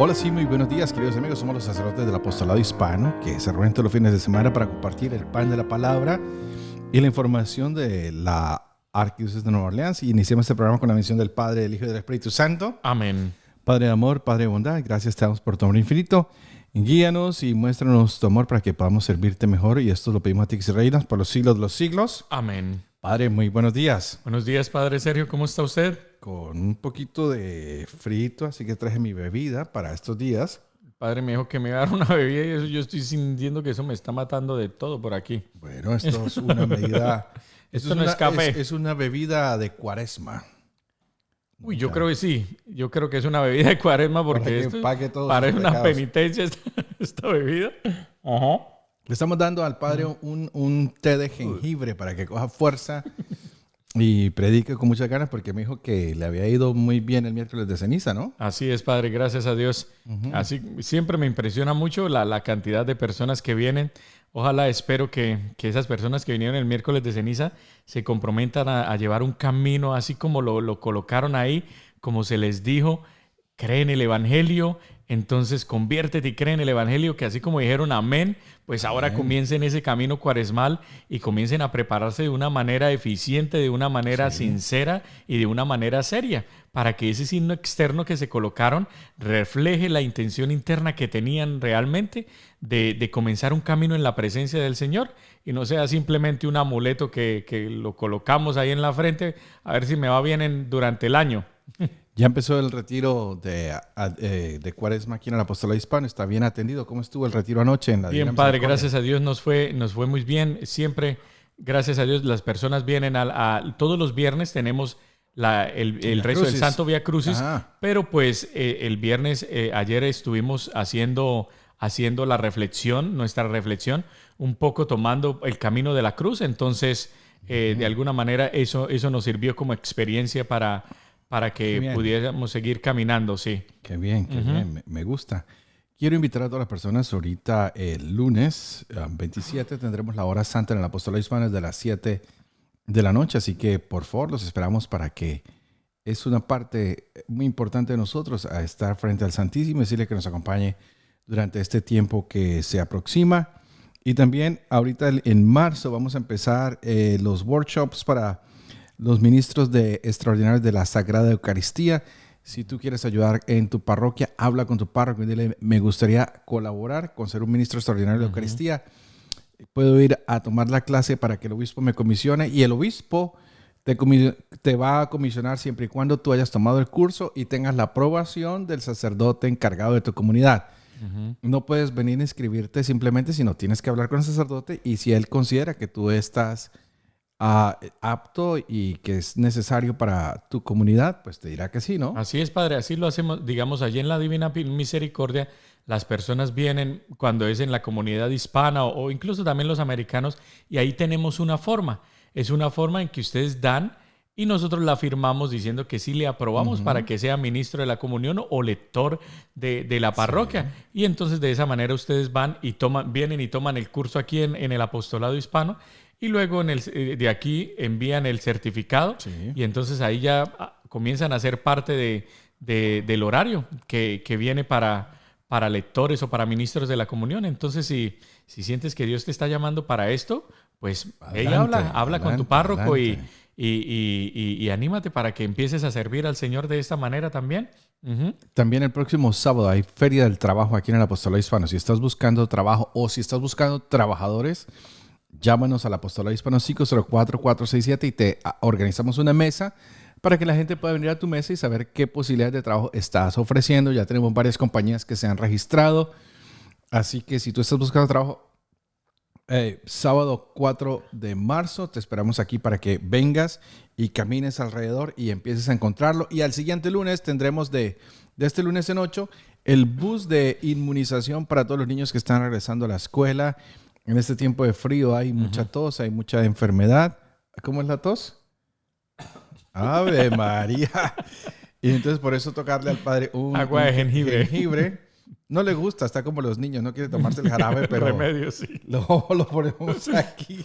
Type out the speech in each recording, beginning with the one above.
Hola, sí, muy buenos días, queridos amigos. Somos los sacerdotes del apostolado hispano que se reúnen todos los fines de semana para compartir el pan de la palabra y la información de la Arquidiócesis de Nueva Orleans. Y iniciamos este programa con la mención del Padre, del Hijo y del Espíritu Santo. Amén. Padre de amor, Padre de bondad, gracias te damos por tu amor infinito. Guíanos y muéstranos tu amor para que podamos servirte mejor. Y esto lo pedimos a ti que reinas por los siglos de los siglos. Amén. Padre, muy buenos días. Buenos días, Padre Sergio. ¿Cómo está usted? Con un poquito de frito, así que traje mi bebida para estos días. Padre me dijo que me iba a dar una bebida y eso, yo estoy sintiendo que eso me está matando de todo por aquí. Bueno, esto es una medida... Esto no es café. Es una bebida de Cuaresma. Uy, yo creo que sí. Yo creo que es una bebida de Cuaresma porque esto parece una penitencia esta bebida. Ajá. Le estamos dando al Padre un té de jengibre para que coja fuerza y predique con muchas ganas, porque me dijo que le había ido muy bien el miércoles de ceniza, ¿no? Así es, Padre, gracias a Dios. Así siempre me impresiona mucho la cantidad de personas que vienen. Ojalá, espero que esas personas que vinieron el miércoles de ceniza se comprometan a llevar un camino así como lo colocaron ahí, como se les dijo, cree en el Evangelio, entonces conviértete y cree en el Evangelio, que así como dijeron amén, pues ahora comiencen ese camino cuaresmal y comiencen a prepararse de una manera eficiente, de una manera sincera y de una manera seria, para que ese signo externo que se colocaron refleje la intención interna que tenían realmente de comenzar un camino en la presencia del Señor y no sea simplemente un amuleto que lo colocamos ahí en la frente a ver si me va bien durante el año. Ya empezó el retiro de Cuaresma aquí en el Apostolado Hispano. ¿Está bien atendido? ¿Cómo estuvo el retiro anoche en la Bien, Padre, gracias a Dios nos fue muy bien. Siempre, gracias a Dios, las personas vienen todos los viernes tenemos el rezo del Santo Vía Crucis, pero pues el viernes, ayer estuvimos haciendo la reflexión, nuestra reflexión, un poco tomando el camino de la cruz. Entonces, de alguna manera, eso nos sirvió como experiencia para que pudiéramos seguir caminando, sí. Qué bien, qué bien. Me gusta. Quiero invitar a todas las personas. Ahorita el lunes 27 tendremos la hora santa en el Apostolado Hispano desde las 7 de la noche. Así que, por favor, los esperamos para que es una parte muy importante de nosotros a estar frente al Santísimo y decirle que nos acompañe durante este tiempo que se aproxima. Y también ahorita en marzo vamos a empezar los workshops para los ministros extraordinarios de la Sagrada Eucaristía. Si tú quieres ayudar en tu parroquia, habla con tu párroco y dile, me gustaría colaborar con ser un ministro extraordinario de Eucaristía. Puedo ir a tomar la clase para que el obispo me comisione y el obispo te va a comisionar siempre y cuando tú hayas tomado el curso y tengas la aprobación del sacerdote encargado de tu comunidad. No puedes venir a inscribirte simplemente, sino tienes que hablar con el sacerdote y si él considera que tú estás apto y que es necesario para tu comunidad, pues te dirá que sí, ¿no? Así es, Padre, así lo hacemos, digamos, allí en la Divina Misericordia, las personas vienen cuando es en la comunidad hispana o incluso también los americanos y ahí tenemos una forma, es una forma en que ustedes dan y nosotros la firmamos diciendo que sí le aprobamos para que sea ministro de la comunión o lector de la parroquia. Sí. Y entonces de esa manera ustedes van y vienen y toman el curso aquí en el Apostolado Hispano y luego de aquí envían el certificado y entonces ahí ya comienzan a ser parte del horario que viene para lectores o para ministros de la comunión. Entonces si sientes que Dios te está llamando para esto, pues habla con tu párroco y anímate para que empieces a servir al Señor de esta manera también. También el próximo sábado hay Feria del Trabajo aquí en el Apostolado Hispano. Si estás buscando trabajo o si estás buscando trabajadores, llámanos al Apostolado Hispano 504-467 y te organizamos una mesa para que la gente pueda venir a tu mesa y saber qué posibilidades de trabajo estás ofreciendo. Ya tenemos varias compañías que se han registrado. Así que si tú estás buscando trabajo, sábado 4 de marzo te esperamos aquí para que vengas y camines alrededor y empieces a encontrarlo. Y al siguiente lunes tendremos de este lunes en 8 el bus de inmunización para todos los niños que están regresando a la escuela. En este tiempo de frío hay mucha tos, hay mucha enfermedad. ¿Cómo es la tos? ¡Ave María! Y entonces por eso tocarle al Padre agua de jengibre. No le gusta, está como los niños, no quiere tomarse el jarabe, pero remedio, sí. Lo ponemos aquí.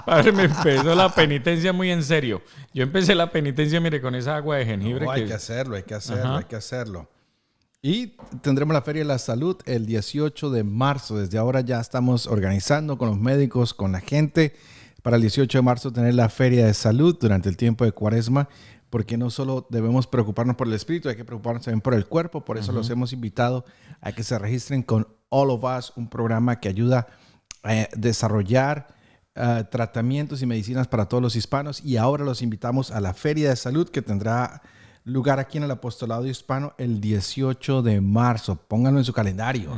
Padre, me empezó la penitencia muy en serio. Yo empecé la penitencia, mire, con esa agua de jengibre. No, hay que hacerlo. Y tendremos la Feria de la Salud el 18 de marzo. Desde ahora ya estamos organizando con los médicos, con la gente, para el 18 de marzo tener la Feria de Salud durante el tiempo de Cuaresma, porque no solo debemos preocuparnos por el espíritu, hay que preocuparnos también por el cuerpo. Por eso los hemos invitado a que se registren con All of Us, un programa que ayuda a desarrollar tratamientos y medicinas para todos los hispanos. Y ahora los invitamos a la Feria de Salud que tendrá lugar aquí en el Apostolado Hispano el 18 de marzo. Pónganlo en su calendario.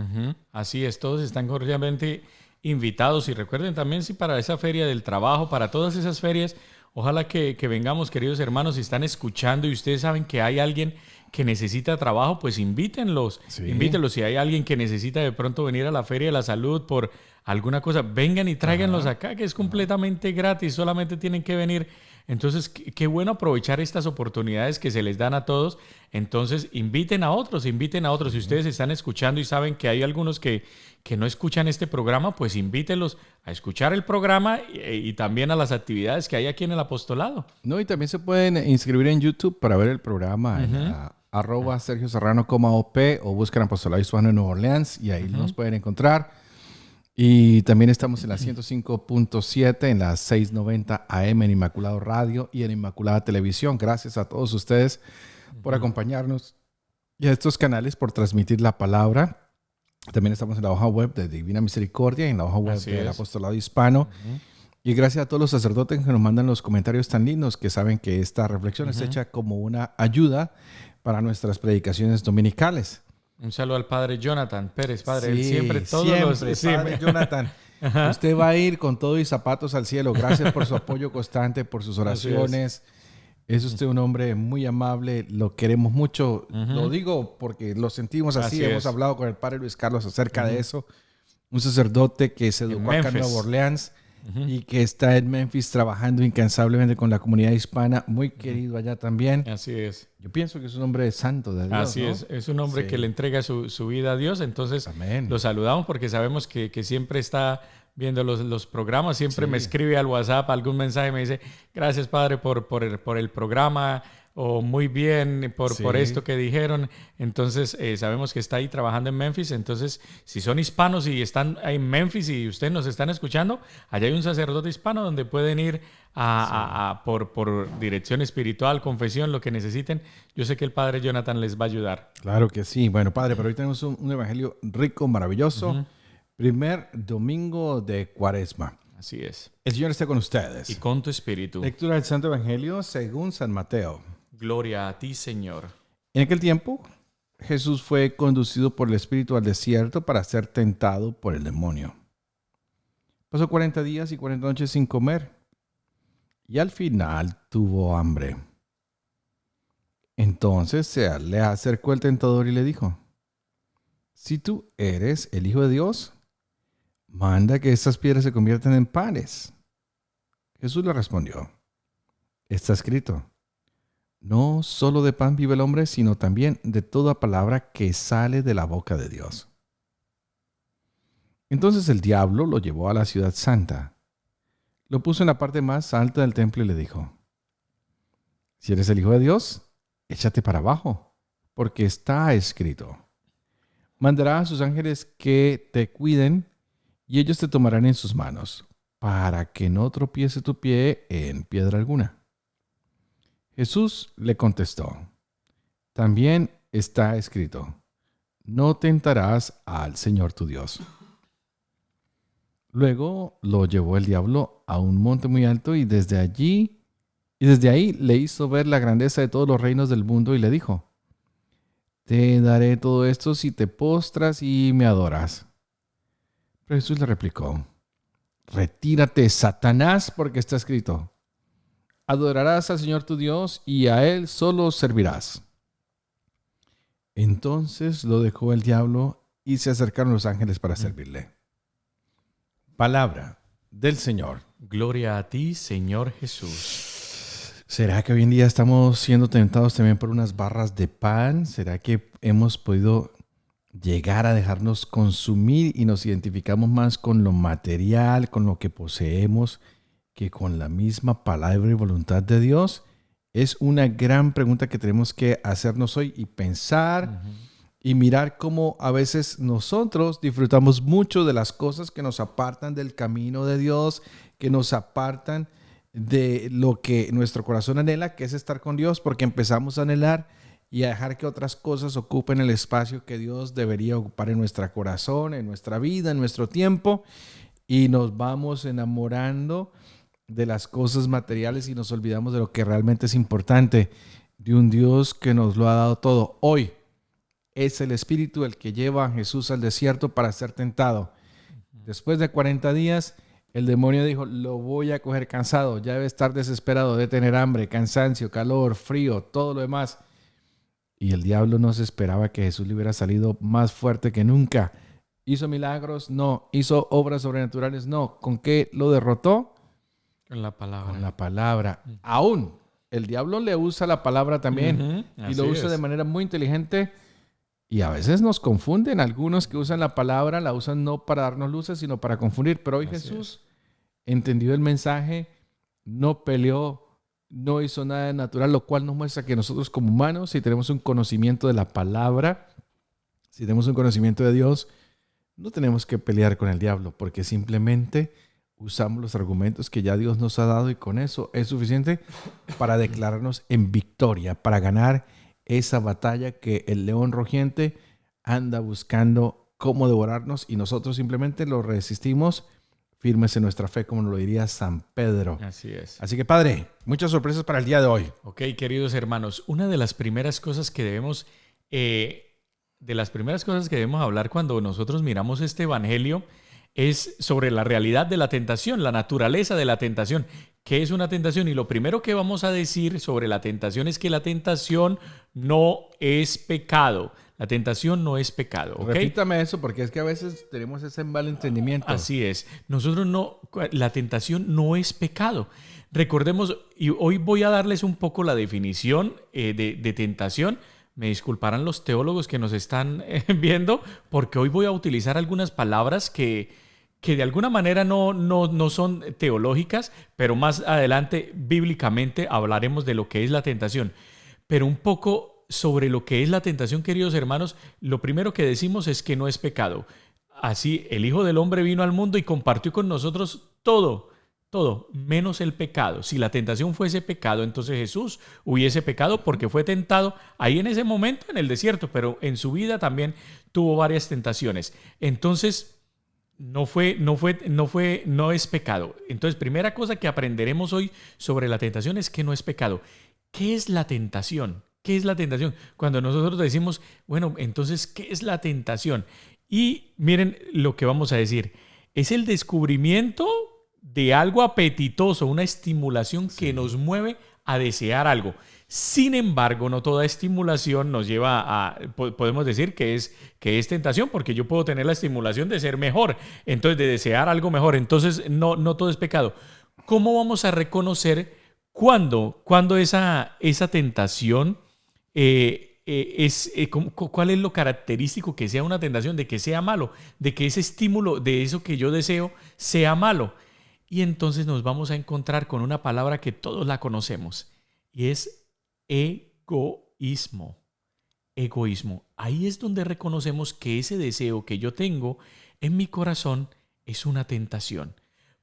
Así es, todos están cordialmente invitados. Y recuerden también, si para esa feria del trabajo, para todas esas ferias, ojalá que vengamos, queridos hermanos, si están escuchando y ustedes saben que hay alguien que necesita trabajo, pues invítenlos. Sí. Invítenlos. Si hay alguien que necesita de pronto venir a la Feria de la Salud por alguna cosa, vengan y tráiganlos acá, que es completamente gratis, solamente tienen que venir. Entonces, qué bueno aprovechar estas oportunidades que se les dan a todos. Entonces, inviten a otros. Si ustedes están escuchando y saben que hay algunos que no escuchan este programa, pues invítenlos a escuchar el programa y también a las actividades que hay aquí en el apostolado. No, y también se pueden inscribir en YouTube para ver el programa en @Sergio Serrano, OP, o buscan Apostolado Hispano en Nueva Orleans y ahí nos pueden encontrar. Y también estamos en la 105.7, en la 690 AM en Inmaculado Radio y en Inmaculada Televisión. Gracias a todos ustedes por acompañarnos y a estos canales por transmitir la palabra. También estamos en la hoja web de Divina Misericordia y en la hoja web del Apostolado Hispano. Y gracias a todos los sacerdotes que nos mandan los comentarios tan lindos, que saben que esta reflexión es hecha como una ayuda para nuestras predicaciones dominicales. Un saludo al padre Jonathan Pérez, padre. Sí, Él siempre padre Jonathan. Usted va a ir con todo y zapatos al cielo. Gracias por su apoyo constante, por sus oraciones. Es usted un hombre muy amable. Lo queremos mucho. Lo digo porque lo sentimos así. Hemos hablado con el padre Luis Carlos acerca de eso. Un sacerdote que se educó acá en Nueva Orleans y que está en Memphis trabajando incansablemente con la comunidad hispana, muy querido allá también. Así es. Yo pienso que es un hombre santo de Dios. Así es un hombre que le entrega su vida a Dios. Entonces lo saludamos porque sabemos que siempre está viendo los programas, siempre me escribe al WhatsApp algún mensaje, me dice, gracias padre por el programa, o muy bien por esto que dijeron. Entonces sabemos que está ahí trabajando en Memphis. Entonces, si son hispanos y están ahí en Memphis y ustedes nos están escuchando, allá hay un sacerdote hispano donde pueden ir por dirección espiritual, confesión, lo que necesiten. Yo sé que el padre Jonathan les va a ayudar. Claro que sí. Bueno, padre, pero hoy tenemos un evangelio rico, maravilloso. Primer domingo de Cuaresma. Así es. El Señor está con ustedes. Y con tu espíritu. Lectura del Santo Evangelio según San Mateo. Gloria a ti, Señor. En aquel tiempo, Jesús fue conducido por el Espíritu al desierto para ser tentado por el demonio. Pasó 40 días y 40 noches sin comer, y al final tuvo hambre. Entonces se le acercó el tentador y le dijo, si tú eres el Hijo de Dios, manda que estas piedras se conviertan en panes. Jesús le respondió, está escrito, no solo de pan vive el hombre, sino también de toda palabra que sale de la boca de Dios. Entonces el diablo lo llevó a la ciudad santa, lo puso en la parte más alta del templo y le dijo, si eres el Hijo de Dios, échate para abajo, porque está escrito, mandará a sus ángeles que te cuiden y ellos te tomarán en sus manos, para que no tropiece tu pie en piedra alguna. Jesús le contestó, también está escrito, no tentarás al Señor tu Dios. Luego lo llevó el diablo a un monte muy alto y desde ahí le hizo ver la grandeza de todos los reinos del mundo y le dijo, te daré todo esto si te postras y me adoras. Pero Jesús le replicó, retírate, Satanás, porque está escrito, adorarás al Señor tu Dios y a Él solo servirás. Entonces lo dejó el diablo y se acercaron los ángeles para servirle. Palabra del Señor. Gloria a ti, Señor Jesús. ¿Será que hoy en día estamos siendo tentados también por unas barras de pan? ¿Será que hemos podido llegar a dejarnos consumir y nos identificamos más con lo material, con lo que poseemos, que con la misma palabra y voluntad de Dios? Es una gran pregunta que tenemos que hacernos hoy y pensar y mirar cómo a veces nosotros disfrutamos mucho de las cosas que nos apartan del camino de Dios, que nos apartan de lo que nuestro corazón anhela, que es estar con Dios, porque empezamos a anhelar y a dejar que otras cosas ocupen el espacio que Dios debería ocupar en nuestro corazón, en nuestra vida, en nuestro tiempo, y nos vamos enamorando de las cosas materiales y nos olvidamos de lo que realmente es importante, de un Dios que nos lo ha dado todo. Hoy es el Espíritu el que lleva a Jesús al desierto para ser tentado. Después de 40 días, el demonio dijo, lo voy a coger cansado, ya debe estar desesperado, de tener hambre, cansancio, calor, frío, todo lo demás. Y el diablo no se esperaba que Jesús le hubiera salido más fuerte que nunca. ¿Hizo milagros? No. ¿Hizo obras sobrenaturales? No. ¿Con qué lo derrotó? Con la palabra. Con la palabra. Aún el diablo le usa la palabra también. Y lo usa de manera muy inteligente. Y a veces nos confunden. Algunos que usan la palabra la usan no para darnos luces, sino para confundir. Pero hoy Jesús entendió el mensaje, no peleó, no hizo nada natural, lo cual nos muestra que nosotros como humanos, si tenemos un conocimiento de la palabra, si tenemos un conocimiento de Dios, no tenemos que pelear con el diablo, porque simplemente usamos los argumentos que ya Dios nos ha dado y con eso es suficiente para declararnos en victoria, para ganar esa batalla que el león rugiente anda buscando cómo devorarnos y nosotros simplemente lo resistimos firmes en nuestra fe, como nos lo diría San Pedro. Así es. Así que, Padre, muchas sorpresas para el día de hoy. Ok, queridos hermanos, una de las primeras cosas que debemos hablar cuando nosotros miramos este evangelio es sobre la realidad de la tentación, la naturaleza de la tentación. ¿Qué es una tentación? Y lo primero que vamos a decir sobre la tentación es que la tentación no es pecado. La tentación no es pecado. ¿Okay? Repítame eso porque es que a veces tenemos ese mal entendimiento. Así es. La tentación no es pecado. Recordemos, y hoy voy a darles un poco la definición de tentación. Me disculparán los teólogos que nos están viendo, porque hoy voy a utilizar algunas palabras que de alguna manera no son teológicas, pero más adelante bíblicamente hablaremos de lo que es la tentación. Pero un poco sobre lo que es la tentación, queridos hermanos, lo primero que decimos es que no es pecado. Así, el Hijo del Hombre vino al mundo y compartió con nosotros todo, menos el pecado. Si la tentación fuese pecado, entonces Jesús hubiese pecado porque fue tentado ahí en ese momento en el desierto, pero en su vida también tuvo varias tentaciones. Entonces, no es pecado. Entonces, primera cosa que aprenderemos hoy sobre la tentación es que no es pecado. ¿Qué es la tentación? ¿Qué es la tentación? Cuando nosotros decimos, bueno, entonces, ¿qué es la tentación? Y miren lo que vamos a decir. Es el descubrimiento de algo apetitoso, una estimulación que nos mueve a desear algo. Sin embargo, no toda estimulación nos lleva podemos decir que es tentación, porque yo puedo tener la estimulación de ser mejor, entonces de desear algo mejor. Entonces, no todo es pecado. ¿Cómo vamos a reconocer cuándo esa tentación cuál es lo característico que sea una tentación, de que sea malo, de que ese estímulo de eso que yo deseo sea malo? Y entonces nos vamos a encontrar con una palabra que todos la conocemos y es egoísmo. Egoísmo. Ahí es donde reconocemos que ese deseo que yo tengo en mi corazón es una tentación.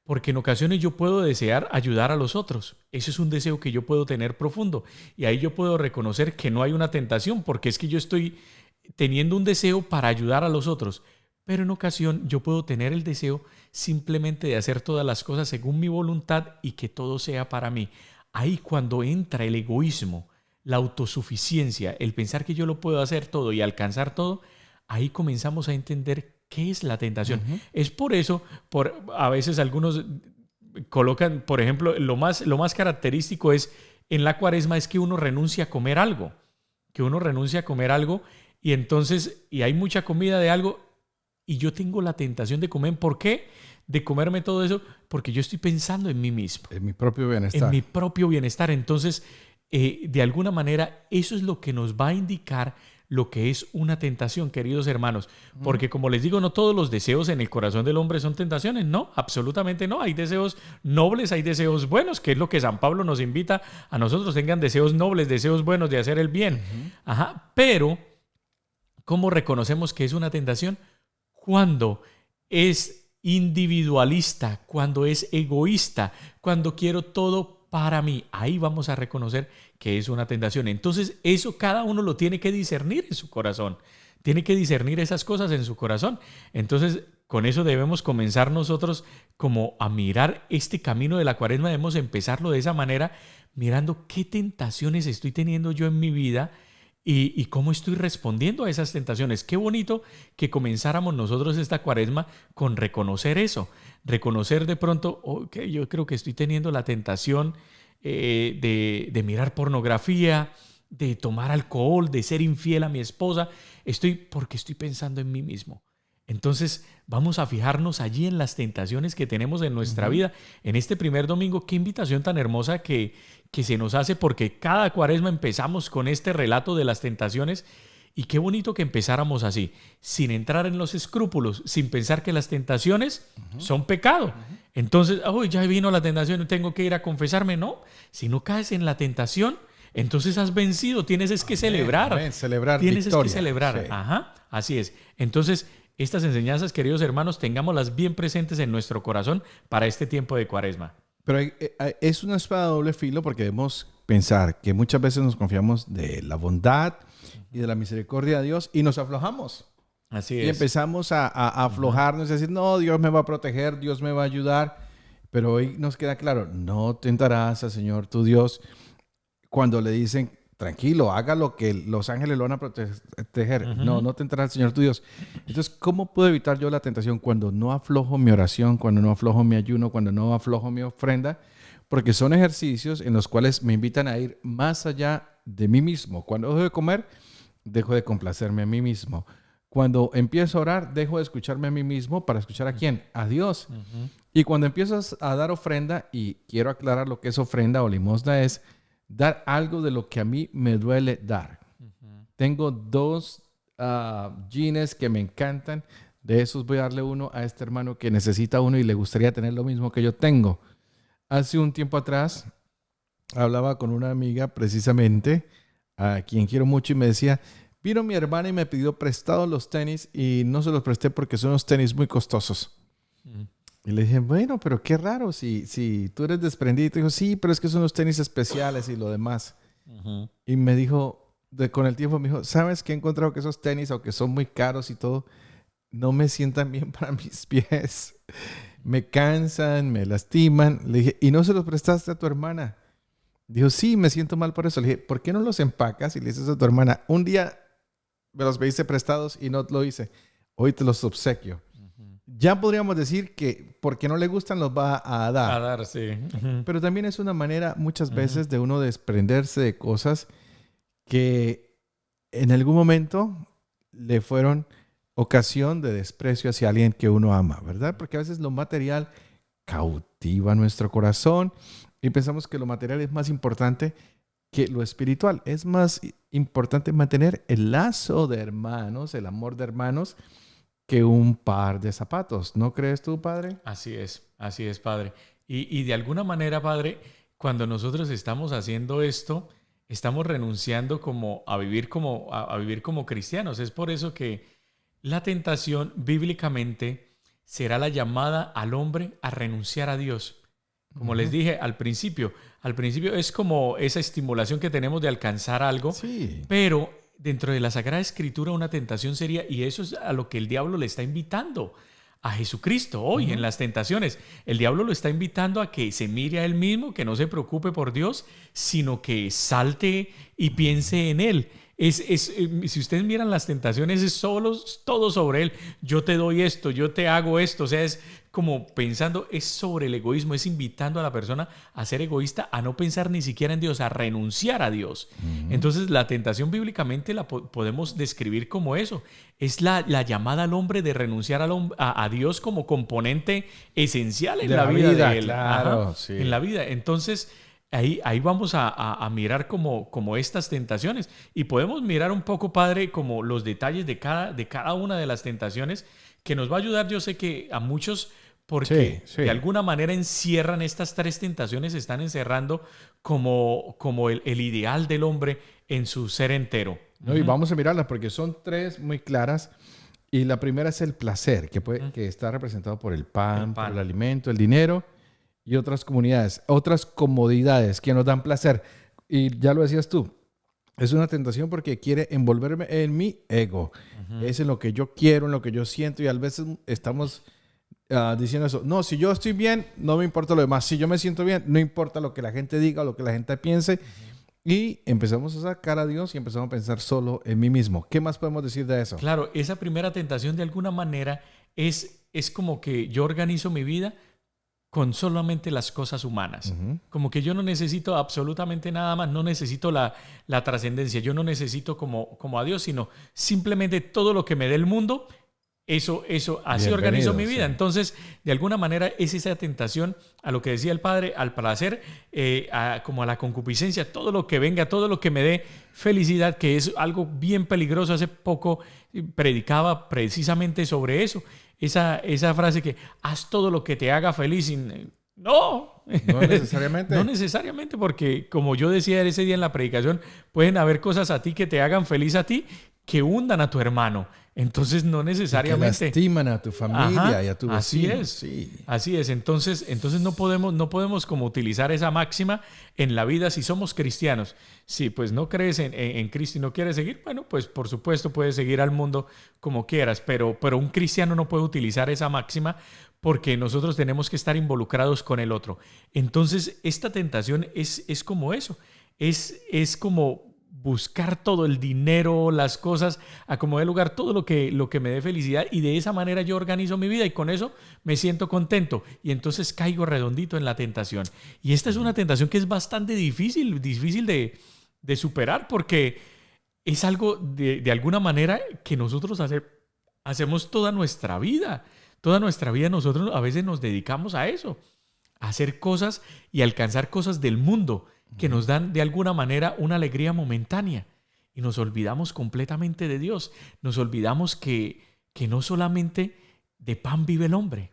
Porque en ocasiones yo puedo desear ayudar a los otros. Ese es un deseo que yo puedo tener profundo. Y ahí yo puedo reconocer que no hay una tentación, porque es que yo estoy teniendo un deseo para ayudar a los otros. Pero en ocasión yo puedo tener el deseo simplemente de hacer todas las cosas según mi voluntad y que todo sea para mí. Ahí cuando entra el egoísmo, la autosuficiencia, el pensar que yo lo puedo hacer todo y alcanzar todo, ahí comenzamos a entender ¿qué es la tentación? Uh-huh. Es por eso, a veces algunos colocan, por ejemplo, lo más característico es en la cuaresma es que uno renuncia a comer algo. Y entonces, y hay mucha comida de algo y yo tengo la tentación de comer. ¿Por qué? De comerme todo eso, porque yo estoy pensando en mí mismo. En mi propio bienestar. Entonces, de alguna manera, eso es lo que nos va a indicar lo que es una tentación, queridos hermanos. Porque como les digo, no todos los deseos en el corazón del hombre son tentaciones. No, absolutamente no. Hay deseos nobles, hay deseos buenos, que es lo que San Pablo nos invita a nosotros. Tengan deseos nobles, deseos buenos de hacer el bien. Pero ¿Cómo reconocemos que es una tentación? Cuando es individualista, cuando es egoísta, cuando quiero todo para mí. Ahí vamos a reconocer que es una tentación. Entonces, eso cada uno lo tiene que discernir en su corazón. Tiene que discernir esas cosas en su corazón. Entonces, con eso debemos comenzar nosotros como a mirar este camino de la Cuaresma. Debemos empezarlo de esa manera, mirando qué tentaciones estoy teniendo yo en mi vida y cómo estoy respondiendo a esas tentaciones. Qué bonito que comenzáramos nosotros esta Cuaresma con reconocer eso. Reconocer de pronto, okay, yo creo que estoy teniendo la tentación de mirar pornografía, de tomar alcohol, de ser infiel a mi esposa. Porque estoy pensando en mí mismo. Entonces vamos a fijarnos allí en las tentaciones que tenemos en nuestra vida. En este primer domingo, qué invitación tan hermosa que se nos hace, porque cada Cuaresma empezamos con este relato de las tentaciones, y qué bonito que empezáramos así, sin entrar en los escrúpulos, sin pensar que las tentaciones son pecado. Entonces, ya vino la tentación, tengo que ir a confesarme. No, si no caes en la tentación, entonces has vencido, tienes que celebrar. Amén. Celebrar tienes victoria. que celebrar. Sí. Ajá, así es. Entonces, estas enseñanzas, queridos hermanos, tengámoslas bien presentes en nuestro corazón para este tiempo de Cuaresma. Pero es una espada de doble filo, porque debemos pensar que muchas veces nos confiamos de la bondad y de la misericordia de Dios y nos aflojamos. Así Y es. empezamos a aflojarnos y decir, no, Dios me va a proteger, Dios me va a ayudar. Pero hoy nos queda claro, no tentarás al Señor tu Dios. Cuando le dicen, tranquilo, haga lo que los ángeles lo van a proteger. No tentarás al Señor tu Dios. Entonces, ¿cómo puedo evitar yo la tentación cuando no aflojo mi oración, cuando no aflojo mi ayuno, cuando no aflojo mi ofrenda? Porque son ejercicios en los cuales me invitan a ir más allá de mí mismo. Cuando dejo de comer, dejo de complacerme a mí mismo. Cuando empiezo a orar, dejo de escucharme a mí mismo para escuchar a ¿quién? A Dios. Y cuando empiezo a dar ofrenda, y quiero aclarar lo que es ofrenda o limosna, es dar algo de lo que a mí me duele dar. Tengo 2 jeans que me encantan. De esos voy a darle uno a este hermano que necesita uno y le gustaría tener lo mismo que yo tengo. Hace un tiempo atrás hablaba con una amiga precisamente, a quien quiero mucho, y me decía, vino mi hermana y me pidió prestados los tenis y no se los presté porque son unos tenis muy costosos. Y le dije, bueno, pero qué raro, si tú eres desprendido. Y dijo, sí, pero es que son unos tenis especiales y lo demás. Y me dijo, con el tiempo me dijo, ¿sabes qué? He encontrado que esos tenis, aunque son muy caros y todo, no me sientan bien para mis pies. Me cansan, me lastiman. Le dije, ¿y no se los prestaste a tu hermana? Dijo, sí, me siento mal por eso. Le dije, ¿por qué no los empacas y le dices a tu hermana, un día me los pediste prestados y no lo hice, hoy te los obsequio? Ya podríamos decir que porque no le gustan los va a dar. A dar, sí. Pero también es una manera muchas veces de uno desprenderse de cosas que en algún momento le fueron ocasión de desprecio hacia alguien que uno ama, ¿verdad? Porque a veces lo material cautiva nuestro corazón y pensamos que lo material es más importante que lo espiritual. Es más importante mantener el lazo de hermanos, el amor de hermanos, que un par de zapatos. ¿No crees tú, Padre? Así es, Padre. Y de alguna manera, Padre, cuando nosotros estamos haciendo esto, estamos renunciando a vivir como cristianos. Es por eso que la tentación bíblicamente será la llamada al hombre a renunciar a Dios. Como les dije al principio es como esa estimulación que tenemos de alcanzar algo, Sí. pero dentro de la Sagrada Escritura una tentación sería, y eso es a lo que el diablo le está invitando a Jesucristo hoy en las tentaciones. El diablo lo está invitando a que se mire a él mismo, que no se preocupe por Dios, sino que salte y piense en él. Si ustedes miran las tentaciones, es todo sobre él. Yo te doy esto, yo te hago esto. O sea, es como pensando, es sobre el egoísmo, es invitando a la persona a ser egoísta, a no pensar ni siquiera en Dios, a renunciar a Dios. Entonces, la tentación bíblicamente la podemos describir como eso. Es la llamada al hombre de renunciar a Dios como componente esencial en la vida de él. Claro, sí. En la vida. Entonces, ahí vamos a mirar como estas tentaciones. Y podemos mirar un poco, Padre, como los detalles de cada una de las tentaciones, que nos va a ayudar, yo sé que a muchos, porque Sí. de alguna manera encierran estas 3 tentaciones, están encerrando como el ideal del hombre en su ser entero. ¿no? Y vamos a mirarlas porque son tres muy claras. Y la primera es el placer, que está representado por el pan, por el alimento, el dinero y otras comodidades que nos dan placer. Y ya lo decías tú, es una tentación porque quiere envolverme en mi ego. Es en lo que yo quiero, en lo que yo siento, y a veces estamos diciendo eso. No, si yo estoy bien, no me importa lo demás. Si yo me siento bien, no importa lo que la gente diga o lo que la gente piense. Y empezamos a sacar a Dios y empezamos a pensar solo en mí mismo. ¿Qué más podemos decir de eso? Claro, esa primera tentación de alguna manera es como que yo organizo mi vida con solamente las cosas humanas. Como que yo no necesito absolutamente nada más, no necesito la trascendencia, yo no necesito como a Dios, sino simplemente todo lo que me dé el mundo, eso así organizo mi vida. Sí. Entonces, de alguna manera es esa tentación a lo que decía el Padre, al placer, como a la concupiscencia, todo lo que venga, todo lo que me dé felicidad, que es algo bien peligroso. Hace poco predicaba precisamente sobre eso. Esa frase que haz todo lo que te haga feliz. No necesariamente. No necesariamente, porque como yo decía ese día en la predicación, pueden haber cosas a ti que te hagan feliz a ti, que hundan a tu hermano. Entonces no necesariamente. Que lastiman a tu familia y a tu vecino. Así es. Sí. Así es. Entonces no podemos como utilizar esa máxima en la vida si somos cristianos. Si pues no crees en Cristo y no quieres seguir, bueno, pues por supuesto puedes seguir al mundo como quieras, pero un cristiano no puede utilizar esa máxima porque nosotros tenemos que estar involucrados con el otro. Entonces esta tentación es como eso. Es como buscar todo el dinero, las cosas, a como dé lugar, todo lo que me dé felicidad, y de esa manera yo organizo mi vida y con eso me siento contento y entonces caigo redondito en la tentación. Y esta es una tentación que es bastante difícil de superar porque es algo de alguna manera que nosotros hacemos toda nuestra vida. Toda nuestra vida nosotros a veces nos dedicamos a eso, a hacer cosas y alcanzar cosas del mundo que nos dan de alguna manera una alegría momentánea, y nos olvidamos completamente de Dios. Nos olvidamos que no solamente de pan vive el hombre,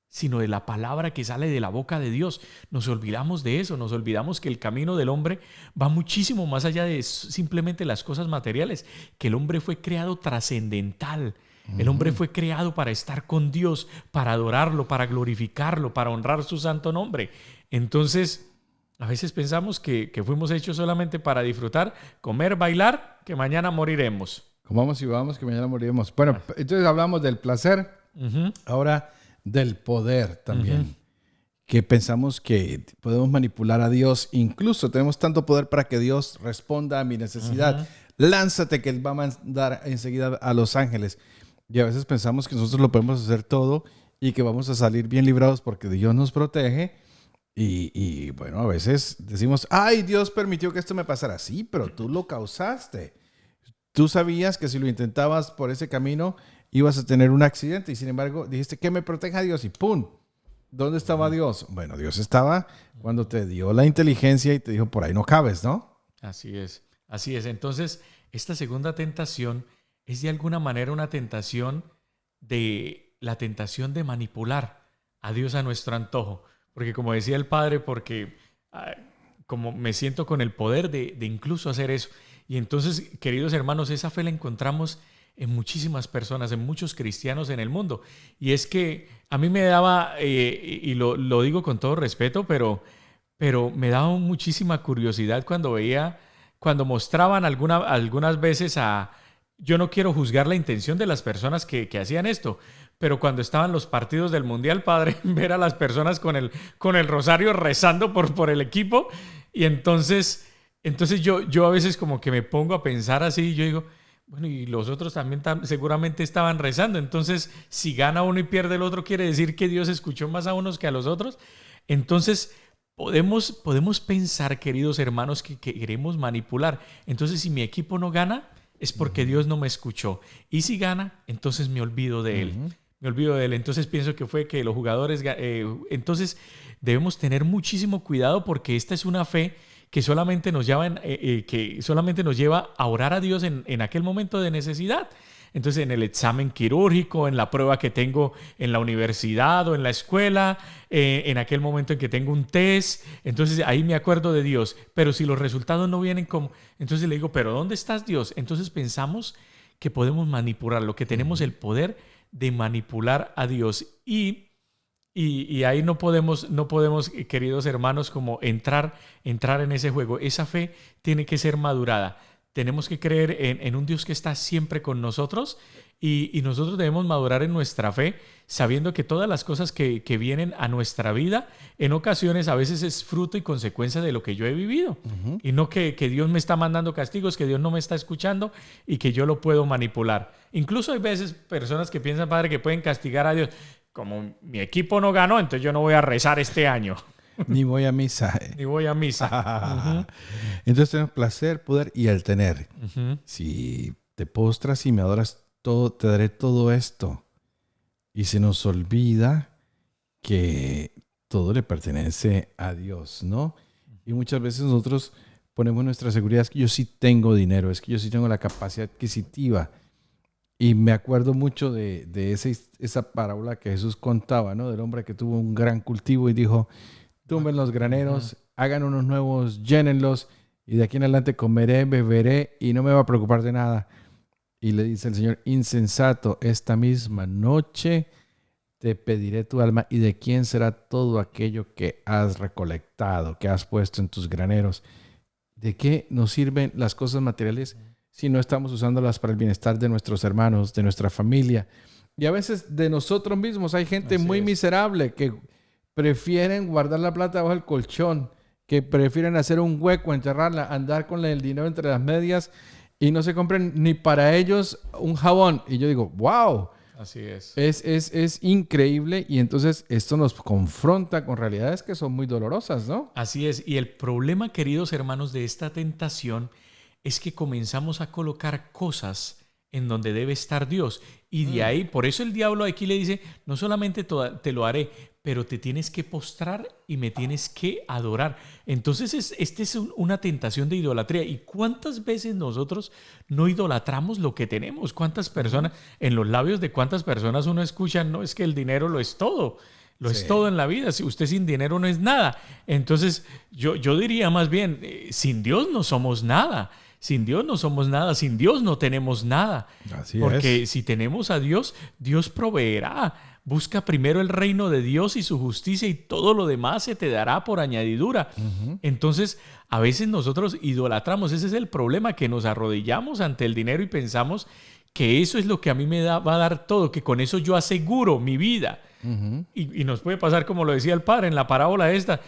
sino de la palabra que sale de la boca de Dios. Nos olvidamos de eso, nos olvidamos que el camino del hombre va muchísimo más allá de simplemente las cosas materiales, que el hombre fue creado trascendental. El hombre fue creado para estar con Dios, para adorarlo, para glorificarlo, para honrar su santo nombre. Entonces, a veces pensamos que fuimos hechos solamente para disfrutar, comer, bailar, que mañana moriremos. Comamos y vamos, que mañana moriremos. Bueno, entonces hablamos del placer, ahora del poder también. Que pensamos que podemos manipular a Dios. Incluso tenemos tanto poder para que Dios responda a mi necesidad. Lánzate, que Él va a mandar enseguida a los ángeles. Y a veces pensamos que nosotros lo podemos hacer todo y que vamos a salir bien librados porque Dios nos protege. Y bueno, a veces decimos, ay, Dios permitió que esto me pasara. Sí, pero tú lo causaste. Tú sabías que si lo intentabas por ese camino ibas a tener un accidente y sin embargo dijiste que me proteja Dios y ¡pum! ¿Dónde estaba Dios? Bueno, Dios estaba cuando te dio la inteligencia y te dijo, por ahí no cabes, ¿no? Así es. Entonces, esta segunda tentación es de alguna manera una tentación de manipular a Dios a nuestro antojo. Porque como decía el Padre, porque como me siento con el poder de incluso hacer eso. Y entonces, queridos hermanos, esa fe la encontramos en muchísimas personas, en muchos cristianos en el mundo. Y es que a mí me daba, y lo digo con todo respeto, pero me daba muchísima curiosidad cuando mostraban algunas veces yo no quiero juzgar la intención de las personas que hacían esto, pero cuando estaban los partidos del Mundial, Padre, ver a las personas con el rosario rezando por el equipo, y entonces yo a veces como que me pongo a pensar así, y yo digo, bueno, y los otros también seguramente estaban rezando, entonces si gana uno y pierde el otro, ¿quiere decir que Dios escuchó más a unos que a los otros? Entonces podemos pensar, queridos hermanos, que queremos manipular. Entonces, si mi equipo no gana, es porque Dios no me escuchó. Y si gana, entonces me olvido de Él. Me olvido de Él. Entonces pienso que fue que los jugadores... entonces debemos tener muchísimo cuidado porque esta es una fe que solamente nos lleva a orar a Dios en aquel momento de necesidad. Entonces en el examen quirúrgico, en la prueba que tengo en la universidad o en la escuela, en aquel momento en que tengo un test, entonces ahí me acuerdo de Dios. Pero si los resultados no vienen como, entonces le digo, pero ¿dónde estás, Dios? Entonces pensamos que podemos manipularlo, que tenemos el poder de manipular a Dios. Y ahí no podemos, queridos hermanos, como entrar en ese juego. Esa fe tiene que ser madurada. Tenemos que creer en un Dios que está siempre con nosotros y nosotros debemos madurar en nuestra fe, sabiendo que todas las cosas que vienen a nuestra vida, en ocasiones a veces es fruto y consecuencia de lo que yo he vivido. Y no que Dios me está mandando castigos, que Dios no me está escuchando y que yo lo puedo manipular. Incluso hay veces personas que piensan, padre, que pueden castigar a Dios. Como mi equipo no ganó, entonces yo no voy a rezar este año. Ni voy a misa. Ni voy a misa. Entonces tenemos placer, poder y el tener. Uh-huh. Si te postras y me adoras, te daré todo esto. Y se nos olvida que todo le pertenece a Dios, ¿no? Y muchas veces nosotros ponemos nuestra seguridad, es que yo sí tengo dinero, es que yo sí tengo la capacidad adquisitiva. Y me acuerdo mucho de esa parábola que Jesús contaba, ¿no? Del hombre que tuvo un gran cultivo y dijo, tumben los graneros, hagan unos nuevos, llénenlos, y de aquí en adelante comeré, beberé y no me va a preocupar de nada. Y le dice el Señor, insensato, esta misma noche te pediré tu alma, y de quién será todo aquello que has recolectado, que has puesto en tus graneros. ¿De qué nos sirven las cosas materiales si no estamos usándolas para el bienestar de nuestros hermanos, de nuestra familia? Y a veces de nosotros mismos. Hay gente muy miserable que prefieren guardar la plata bajo el colchón, que prefieren hacer un hueco, enterrarla, andar con el dinero entre las medias y no se compren ni para ellos un jabón. Y yo digo, wow. Así es. Es increíble, y entonces esto nos confronta con realidades que son muy dolorosas, ¿no? Así es. Y el problema, queridos hermanos, de esta tentación es que comenzamos a colocar cosas en donde debe estar Dios. Y de ahí, por eso el diablo aquí le dice, no solamente te lo haré, pero te tienes que postrar y me tienes que adorar. Entonces, esta es una tentación de idolatría. ¿Y cuántas veces nosotros no idolatramos lo que tenemos? ¿Cuántas personas, en los labios de cuántas personas uno escucha, no, es que el dinero lo es todo? Lo es todo en la vida. Si usted sin dinero no es nada. Entonces, yo diría más bien, sin Dios no somos nada. Sin Dios no somos nada, sin Dios no tenemos nada. Porque si tenemos a Dios, Dios proveerá. Busca primero el reino de Dios y su justicia y todo lo demás se te dará por añadidura. Entonces, a veces nosotros idolatramos. Ese es el problema, que nos arrodillamos ante el dinero y pensamos que eso es lo que a mí va a dar todo, que con eso yo aseguro mi vida. Y nos puede pasar como lo decía el padre en la parábola esta.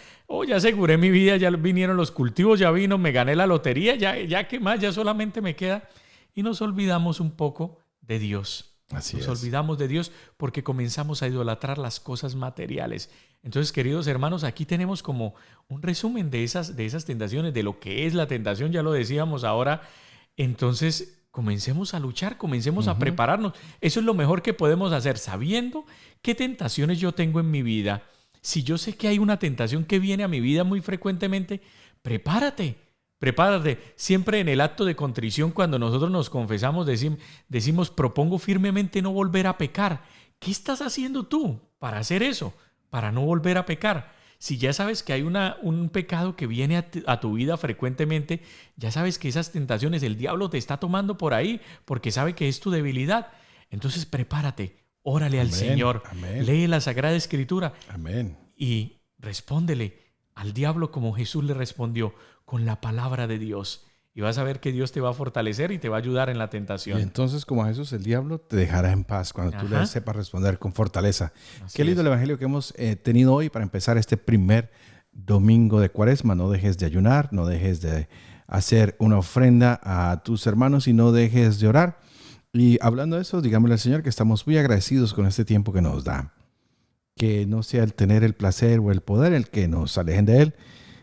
Ya aseguré mi vida, ya vinieron los cultivos, ya vino, me gané la lotería, ya que más, ya solamente me queda. Y nos olvidamos un poco de Dios. Nos olvidamos de Dios porque comenzamos a idolatrar las cosas materiales. Entonces, queridos hermanos, aquí tenemos como un resumen de esas tentaciones, de lo que es la tentación, ya lo decíamos ahora. Entonces, comencemos a luchar, comencemos a prepararnos. Eso es lo mejor que podemos hacer, sabiendo qué tentaciones yo tengo en mi vida. Si yo sé que hay una tentación que viene a mi vida muy frecuentemente, prepárate. Siempre en el acto de contrición, cuando nosotros nos confesamos, decimos, propongo firmemente no volver a pecar. ¿Qué estás haciendo tú para hacer eso? Para no volver a pecar. Si ya sabes que hay un pecado que viene a tu vida frecuentemente, ya sabes que esas tentaciones, el diablo te está tomando por ahí porque sabe que es tu debilidad. Entonces prepárate, órale al Señor, lee la Sagrada Escritura y respóndele al diablo como Jesús le respondió, con la palabra de Dios. Y vas a ver que Dios te va a fortalecer y te va a ayudar en la tentación. Y entonces, como a Jesús, el diablo te dejará en paz cuando tú le sepas responder con fortaleza. Qué lindo el evangelio que hemos tenido hoy para empezar este primer domingo de Cuaresma. No dejes de ayunar, no dejes de hacer una ofrenda a tus hermanos y no dejes de orar. Y hablando de eso, digámosle al Señor que estamos muy agradecidos con este tiempo que nos da. Que no sea el tener el placer o el poder el que nos alejen de Él,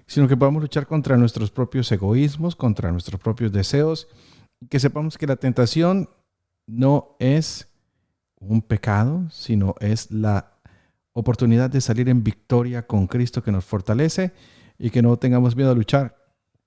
sino que podamos luchar contra nuestros propios egoísmos, contra nuestros propios deseos, y que sepamos que la tentación no es un pecado, sino es la oportunidad de salir en victoria con Cristo que nos fortalece, y que no tengamos miedo a luchar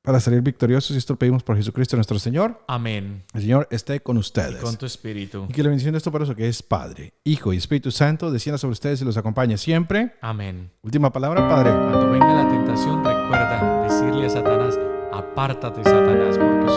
para salir victoriosos, y esto lo pedimos por Jesucristo nuestro Señor. Amén. El Señor esté con ustedes. Y con tu espíritu. Y que la bendición de esto por eso que es Padre, Hijo y Espíritu Santo descienda sobre ustedes y los acompañe siempre. Amén. Última palabra, Padre. Cuando venga la tentación, recuerda decirle a Satanás, apártate, Satanás, porque